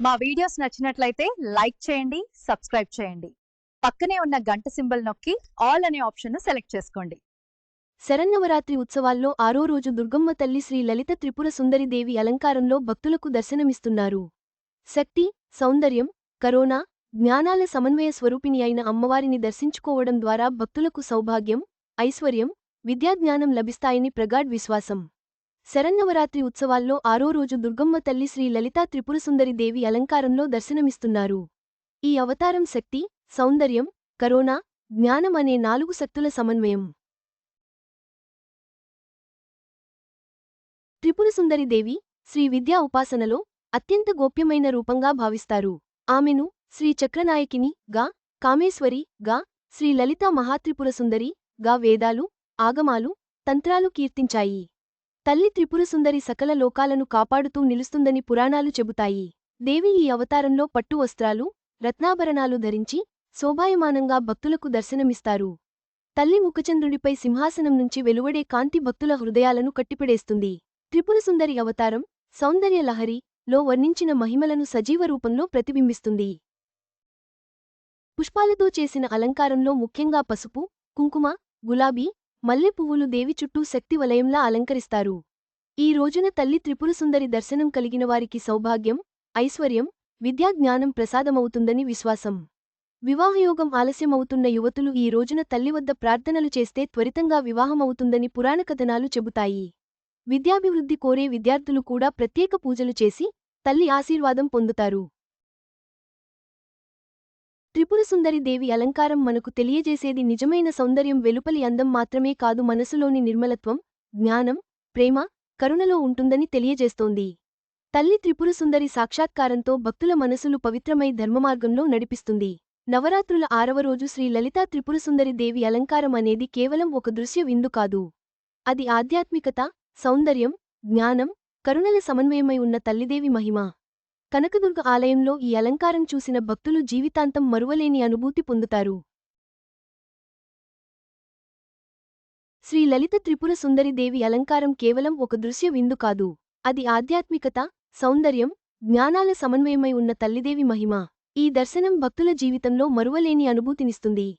మా వీడియోస్ నచ్చినట్లయితే లైక్ చేయండి, సబ్స్క్రైబ్ చేయండి. పక్కనే ఉన్న గంట సింబల్ నొక్కి ఆల్ అనే ఆప్షన్ను సెలెక్ట్ చేసుకోండి. శరన్నవరాత్రి ఉత్సవాల్లో 6వ రోజు దుర్గమ్మ తల్లి శ్రీ లలిత త్రిపుర సుందరిదేవి అలంకారంలో భక్తులకు దర్శనమిస్తున్నారు. శక్తి, సౌందర్యం, కరోనా, జ్ఞానాల సమన్వయ స్వరూపిణి అయిన అమ్మవారిని దర్శించుకోవడం ద్వారా భక్తులకు సౌభాగ్యం, ఐశ్వర్యం, విద్యాజ్ఞానం లభిస్తాయని ప్రగాఢ్ విశ్వాసం. శరన్నవరాత్రి ఉత్సవాల్లో 6వ రోజు దుర్గమ్మ తల్లి శ్రీ లలితా త్రిపురసుందరిదేవి అలంకారంలో దర్శనమిస్తున్నారు. ఈ అవతారం శక్తి, సౌందర్యం, కరోనా, జ్ఞానం అనే 4 శక్తుల సమన్వయం. త్రిపురసుందరిదేవి శ్రీ విద్యా ఉపాసనలో అత్యంత గోప్యమైన రూపంగా భావిస్తారు. ఆమెను శ్రీ చక్రనాయకిని గా, కామేశ్వరి గా, శ్రీ లలితా మహాత్రిపురసుందరి గా వేదాలు, ఆగమాలు, తంత్రాలు కీర్తించాయి. తల్లి త్రిపురసుందరి సకల లోకాలను కాపాడుతూ నిలుస్తుందని పురాణాలు చెబుతాయి. దేవి ఈ అవతారంలో పట్టు వస్త్రాలు, రత్నాభరణాలు ధరించి శోభాయమానంగా భక్తులకు దర్శనమిస్తారు. తల్లి ముఖచంద్రుడిపై సింహాసనం నుంచి వెలువడే కాంతి భక్తుల హృదయాలను కట్టిపడేస్తుంది. త్రిపురసుందరి అవతారం సౌందర్య లహరి లో వర్ణించిన మహిమలను సజీవ రూపంలో ప్రతిబింబిస్తుంది. పుష్పాలతో చేసిన అలంకారంలో ముఖ్యంగా పసుపు, కుంకుమ, గులాబీ, మల్లె పువ్వులు దేవి చుట్టూ శక్తి వలయంలా అలంకరిస్తారు. ఈ రోజున తల్లి త్రిపురసుందరి దర్శనం కలిగిన వారికి సౌభాగ్యం, ఐశ్వర్యం, విద్యాజ్ఞానం ప్రసాదమవుతుందని విశ్వాసం. వివాహయోగం ఆలస్యమవుతున్న యువతులు ఈ రోజున తల్లివద్ద ప్రార్థనలు చేస్తే త్వరితంగా వివాహమవుతుందని పురాణకథనాలు చెబుతాయి. విద్యాభివృద్ధి కోరే విద్యార్థులు కూడా ప్రత్యేక పూజలు చేసి తల్లి ఆశీర్వాదం పొందుతారు. త్రిపురసుందరి దేవి అలంకారం మనకు తెలియజేసేది నిజమైన సౌందర్యం వెలుపలి అందం మాత్రమే కాదు, మనసులోని నిర్మలత్వం, జ్ఞానం, ప్రేమ, కరుణలో ఉంటుందని తెలియజేస్తోంది. తల్లి త్రిపురసుందరి సాక్షాత్కారంతో భక్తుల మనసులు పవిత్రమై ధర్మమార్గంలో నడిపిస్తుంది. నవరాత్రుల 6వ రోజు శ్రీ లలితా త్రిపురసుందరి దేవి అలంకారం అనేది కేవలం ఒక దృశ్య విందు కాదు. అది ఆధ్యాత్మికత, సౌందర్యం, జ్ఞానం, కరుణల సమన్వయమై ఉన్న తల్లిదేవి మహిమ. కనకదుర్గ ఆలయంలో ఈ అలంకారం చూసిన భక్తులు జీవితాంతం మరువలేని అనుభూతి పొందుతారు. శ్రీ లలిత త్రిపుర సుందరి దేవి అలంకారం కేవలం ఒక దృశ్య విందు కాదు. అది ఆధ్యాత్మికత, సౌందర్యం, జ్ఞానాల సమన్వయమై ఉన్న తల్లిదేవి మహిమ. ఈ దర్శనం భక్తుల జీవితంలో మరువలేని అనుభూతినిస్తుంది.